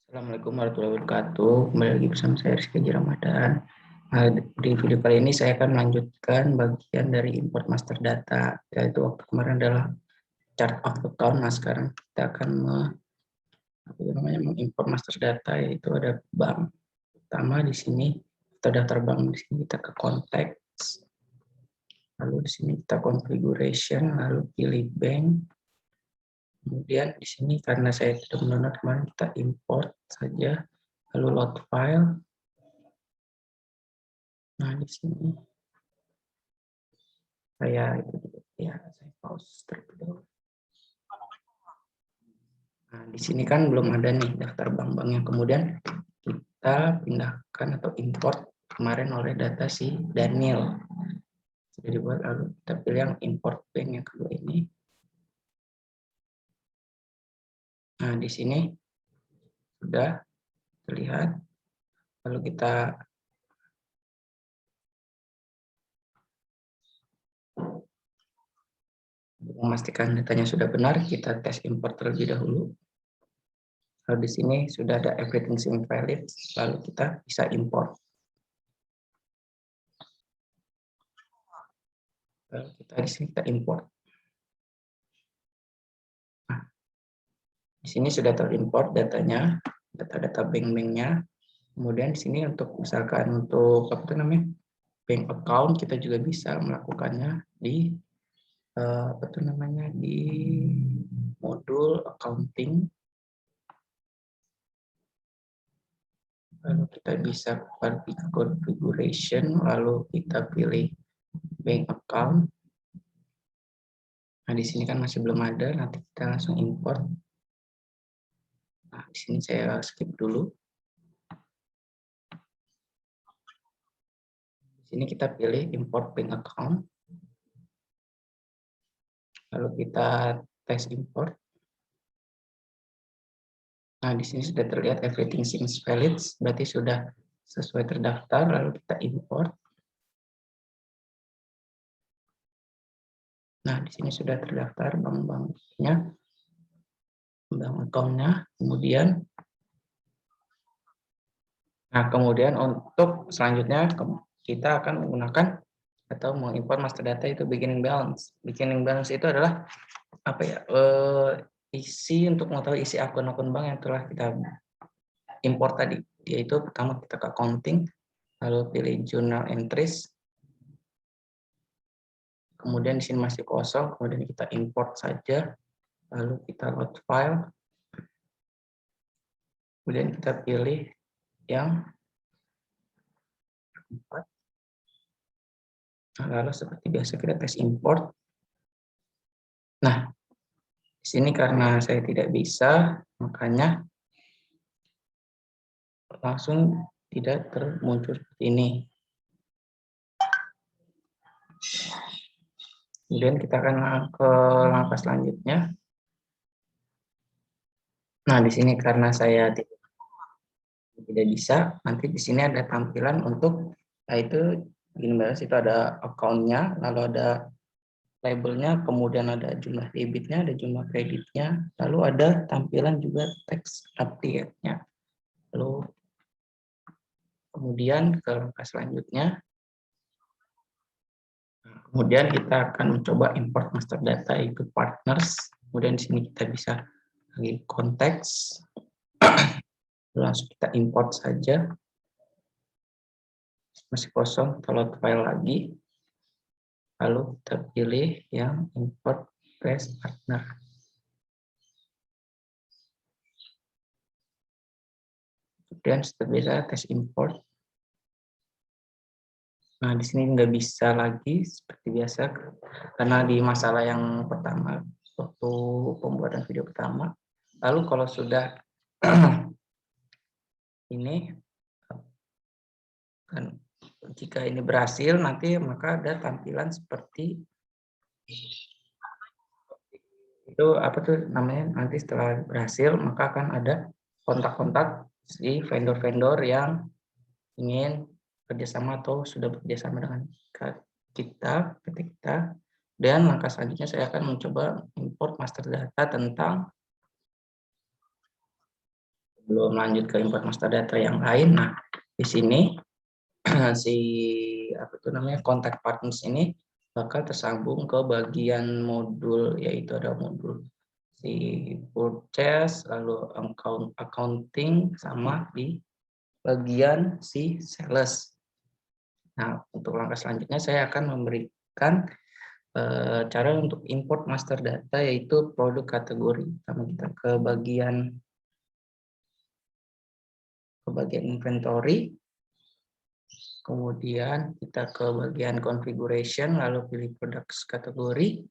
Assalamualaikum warahmatullahi wabarakatuh. Kembali lagi bersama saya Rizky Haji Ramadan. Di video kali ini saya akan melanjutkan bagian dari import master data, yaitu waktu kemarin adalah chart of account. Nah, sekarang kita akan mengimport master data, yaitu ada bank. Pertama di sini kita daftar bank, di sini kita ke konteks, lalu di sini kita configuration, lalu pilih bank. Kemudian di sini karena saya tidak mendownload kemarin, kita import saja, lalu load file. Nah, di sini saya pause terlebih dahulu. Nah, di sini kan belum ada nih daftar bank-bank yang kemudian kita pindahkan atau import kemarin oleh data si Daniel. Jadi buat lalu kita pilih yang import bank yang kedua ini. Nah, di sini sudah terlihat. Lalu kita memastikan datanya sudah benar, kita tes import terlebih dahulu. Lalu di sini sudah ada everything seems valid, lalu kita bisa import. Lalu kita di sini kita import. Nah, di sini sudah terimport datanya, data-data bank-banknya. Kemudian di sini untuk misalkan untuk apa itu namanya bank account, kita juga bisa melakukannya di apa itu namanya di modul accounting. Lalu kita bisa configuration, lalu kita pilih bank account. Nah, di sini kan masih belum ada, nanti kita langsung import. Nah, di sini saya skip dulu. Di sini kita pilih import bank account. Lalu kita tes import. Nah, di sini sudah terlihat everything seems valid, berarti sudah sesuai terdaftar, lalu kita import. Nah, di sini sudah terdaftar bank-banknya, bank account-nya, kemudian untuk selanjutnya kita akan menggunakan atau mengimport master data itu beginning balance. Beginning balance itu adalah apa ya? Isi untuk mengetahui isi akun-akun bank yang telah kita import tadi, yaitu pertama kita ke accounting, lalu pilih journal entries, kemudian di sini masih kosong, kemudian kita import saja, lalu kita load file, kemudian kita pilih yang keempat. Nah, lalu seperti biasa kita tes import. Nah, di sini karena saya tidak bisa, makanya langsung tidak termuncul seperti ini. Kemudian kita akan ke langkah selanjutnya. Nah, di sini karena saya tidak bisa, nanti di sini ada tampilan untuk, yaitu begini balance, itu ada account-nya, lalu ada labelnya, kemudian ada jumlah debitnya, ada jumlah kreditnya, lalu ada tampilan juga teks update-nya. Lalu kemudian ke langkah selanjutnya, kemudian kita akan mencoba import master data itu partners. Kemudian di sini kita bisa lagi konteks, langsung kita import saja. Masih kosong, kita load file lagi, lalu kita pilih yang import trace partner. Kemudian setelah bisa tes import. Nah, di sini nggak bisa lagi seperti biasa karena di masalah yang pertama waktu pembuatan video pertama. Lalu kalau sudah ini kan jika ini berhasil nanti maka ada tampilan seperti itu apa tuh namanya, nanti setelah berhasil maka akan ada kontak-kontak di vendor-vendor yang ingin kerjasama atau sudah bekerjasama dengan PT kita. Dan langkah selanjutnya saya akan mencoba import master data tentang belum lanjut ke import master data yang lain. Nah, di sini si apa itu namanya kontak partners ini bakal tersambung ke bagian modul, yaitu ada modul si purchase, lalu accounting, sama di bagian si sales. Nah, untuk langkah selanjutnya saya akan memberikan cara untuk import master data, yaitu produk kategori. Kita ke bagian inventory, kemudian kita ke bagian configuration, lalu pilih products kategori.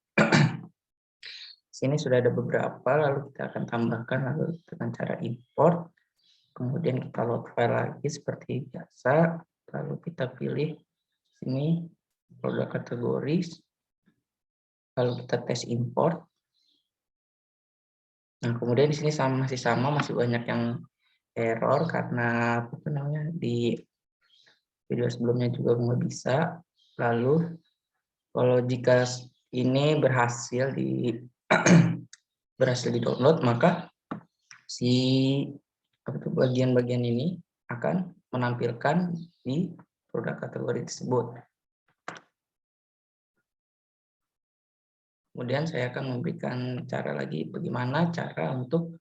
Sini sudah ada beberapa, lalu kita akan tambahkan lalu dengan cara import. Kemudian kita load file lagi seperti biasa, lalu kita pilih sini produk kategori, lalu kita tes import. Nah, kemudian di sini masih banyak yang error karena apa namanya di video sebelumnya juga nggak bisa. Lalu kalau jika ini berhasil di download, maka si bagian-bagian ini akan menampilkan di produk kategori tersebut. Kemudian saya akan memberikan cara lagi bagaimana cara untuk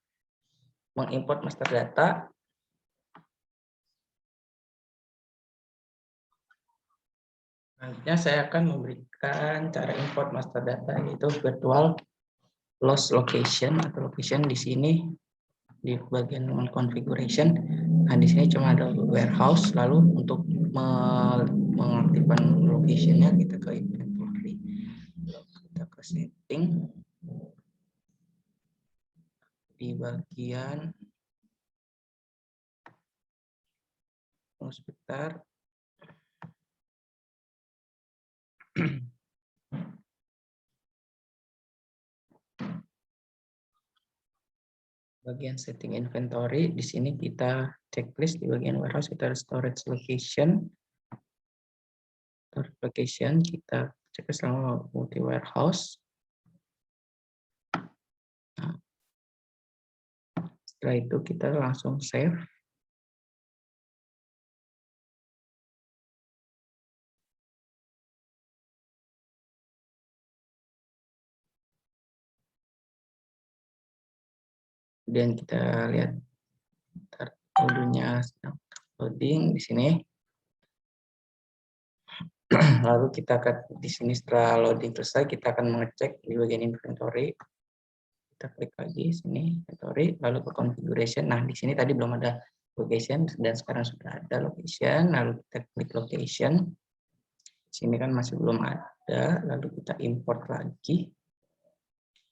mengimport master data. Selanjutnya saya akan memberikan cara import master data, yaitu virtual loss location atau location. Di sini di bagian configuration. Nah, di sini cuma ada warehouse, lalu untuk mengaktifkan locationnya kita ke inventory, kita ke setting, di bagian sebentar. Bagian setting inventory, di sini kita checklist. Di bagian warehouse kita ada storage location. Storage location kita checklist sama multi warehouse. Nah, setelah itu kita langsung save. Kemudian kita lihat modulnya sedang loading di sini. Lalu kita akan di sini setelah loading selesai, kita akan mengecek di bagian inventory. Kita klik lagi sini inventory, lalu ke configuration. Nah, di sini tadi belum ada location dan sekarang sudah ada location. Lalu kita klik location. Di sini kan masih belum ada, lalu kita import lagi.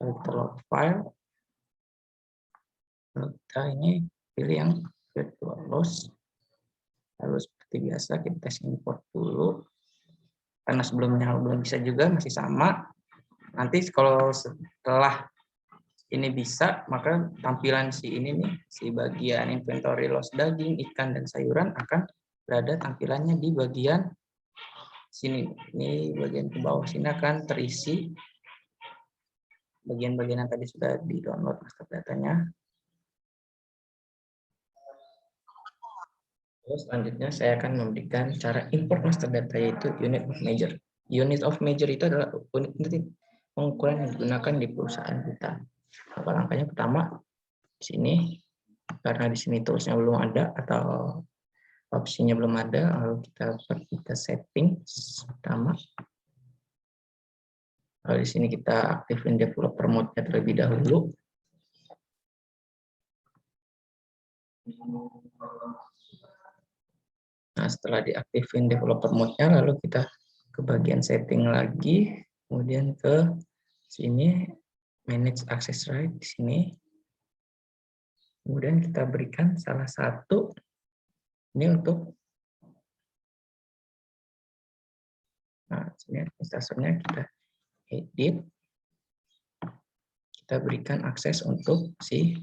Lalu kita load file. Lalu kita ini pilih yang virtual loss. Lalu seperti biasa kita tes import dulu. Karena sebelumnya belum bisa juga, masih sama. Nanti kalau setelah ini bisa, maka tampilan si ini nih, si bagian inventory loss daging, ikan, dan sayuran akan berada tampilannya di bagian sini. Ini bagian ke bawah sini akan terisi bagian-bagian yang tadi sudah di-download master datanya. Terus selanjutnya saya akan memberikan cara import master data, yaitu unit of measure. Unit of measure itu adalah unit pengukuran yang digunakan di perusahaan kita. Apa langkahnya? Pertama, di sini karena di sini toolsnya belum ada atau opsinya belum ada, lalu kita pergi ke settings pertama. Lalu di sini kita aktifin developer mode-nya terlebih dahulu. Nah, setelah diaktifin developer mode-nya, lalu kita ke bagian setting lagi, kemudian ke sini manage access right di sini. Kemudian kita berikan salah satu ini untuk sini administratornya kita edit. Kita berikan akses untuk si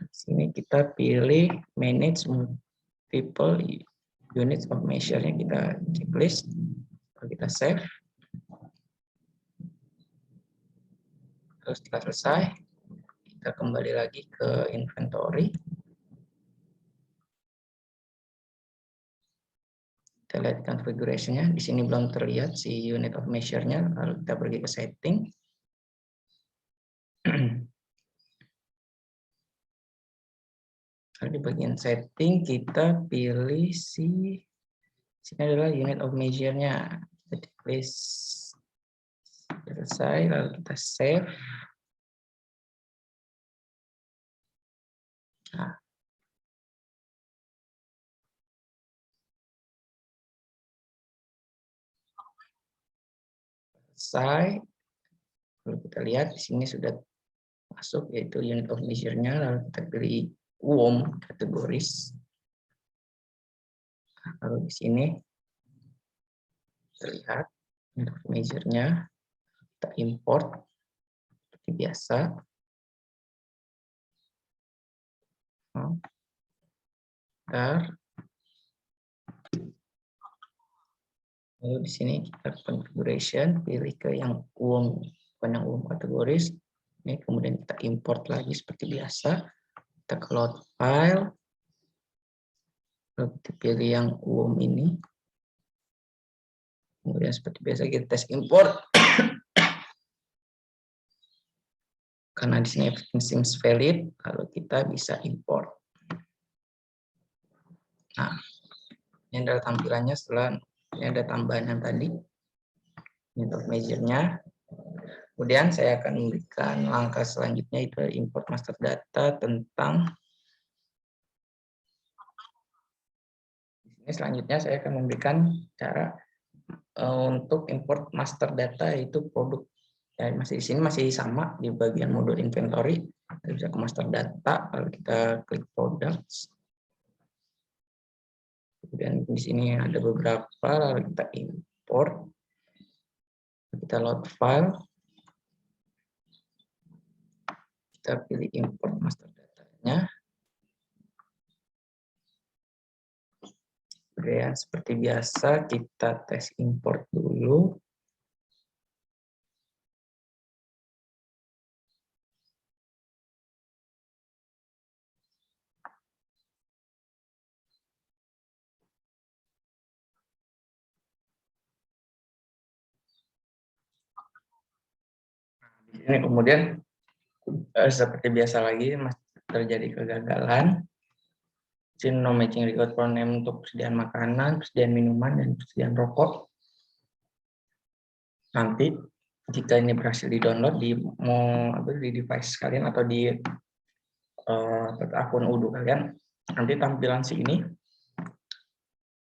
sini kita pilih manage multiple units of measure yang kita checklist. Kita save. Terus setelah selesai, kita kita kembali lagi ke inventory. Kita lihat configuration-nya. Di sini belum terlihat si unit of measure-nya. Lalu kita pergi ke setting. Di bagian setting kita pilih sini adalah unit of measure-nya. Kita klik selesai, lalu kita save. Nah, selesai. Lalu kita lihat di sini sudah masuk yaitu unit of measure-nya. Lalu kita pilih UOM kategoris. Lalu di sini terlihat unit of measure-nya, kita import seperti biasa. Lalu di sini kita configuration, pilih ke yang UOM, bukan yang UOM kategoris. Ini kemudian kita import lagi seperti biasa. Kita ke load file, lalu kita pilih yang UOM ini. Kemudian seperti biasa kita tes import. Karena di sini everything seems valid, lalu kita bisa import. Nah, ini adalah tampilannya setelah ini ada tambahan yang tadi, unit of measure-nya. Kemudian saya akan memberikan langkah selanjutnya itu import master data tentang. Ini selanjutnya saya akan memberikan cara untuk import master data yaitu produk. Ya, masih di sini masih sama di bagian modul inventory. Kita bisa ke master data, lalu kita klik products. Kemudian di sini ada beberapa, lalu kita import. Kita load file. Kita pilih import master datanya. Kemudian seperti biasa kita tes import dulu. Ini kemudian seperti biasa lagi terjadi kegagalan. No matching record for name untuk persediaan makanan, persediaan minuman, dan persediaan rokok. Nanti jika ini berhasil di-download di device kalian atau di akun Odoo kalian, nanti tampilan ini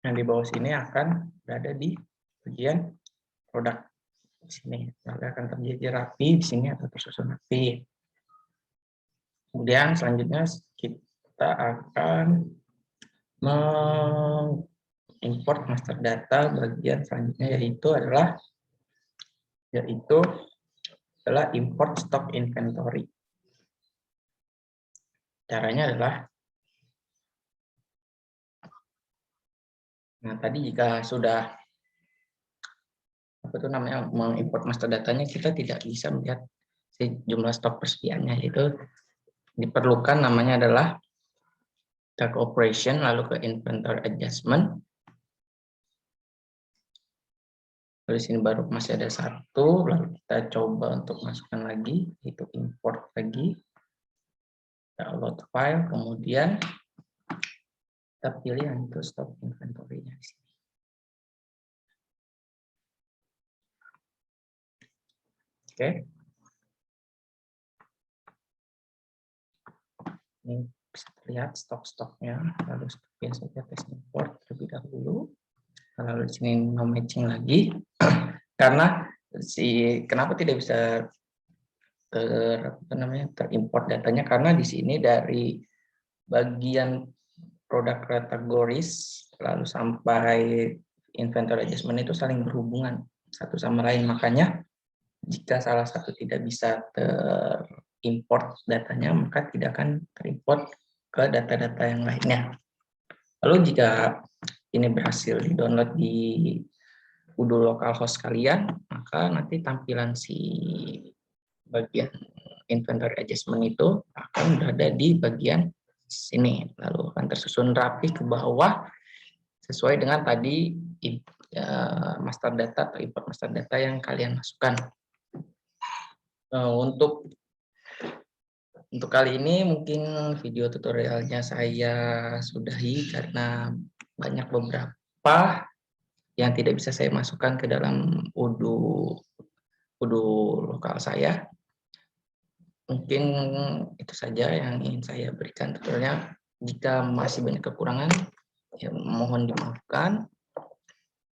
yang di bawah sini akan berada di bagian produk di sini. Nanti akan terjadi rapi di sini atau tersusun rapi. Kemudian selanjutnya kita akan mengimport master data bagian selanjutnya yaitu adalah import stock inventory. Caranya adalah, nah tadi jika sudah mengimport master datanya, kita tidak bisa melihat jumlah stok persediaannya, itu diperlukan namanya adalah tag operation, lalu ke inventory adjustment. Di sini baru masih ada satu, lalu kita coba untuk masukkan lagi, itu import lagi, kita load file, kemudian kita pilih yang itu stock inventory-nya di sini. Oke. Ini bisa terlihat stok-stoknya, lalu seperti biasa kita tes import terlebih dahulu. Lalu di sini no matching lagi, karena kenapa tidak bisa terimport datanya, karena di sini dari bagian produk kategoris lalu sampai inventory adjustment itu saling berhubungan satu sama lain, makanya jika salah satu tidak bisa terimport datanya, maka tidak akan terimport ke data-data yang lainnya. Lalu jika ini berhasil di-download di Odoo localhost kalian, maka nanti tampilan bagian inventory adjustment itu akan berada di bagian sini, lalu akan tersusun rapi ke bawah sesuai dengan tadi master data atau import master data yang kalian masukkan. Untuk kali ini mungkin video tutorialnya saya sudahi karena banyak beberapa yang tidak bisa saya masukkan ke dalam UDU lokal saya. Mungkin itu saja yang ingin saya berikan tutorialnya. Jika masih banyak kekurangan, ya mohon dimaafkan.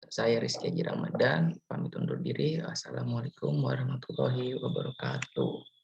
Saya Rizky Haji Ramadan, pamit undur diri. Assalamualaikum warahmatullahi wabarakatuh.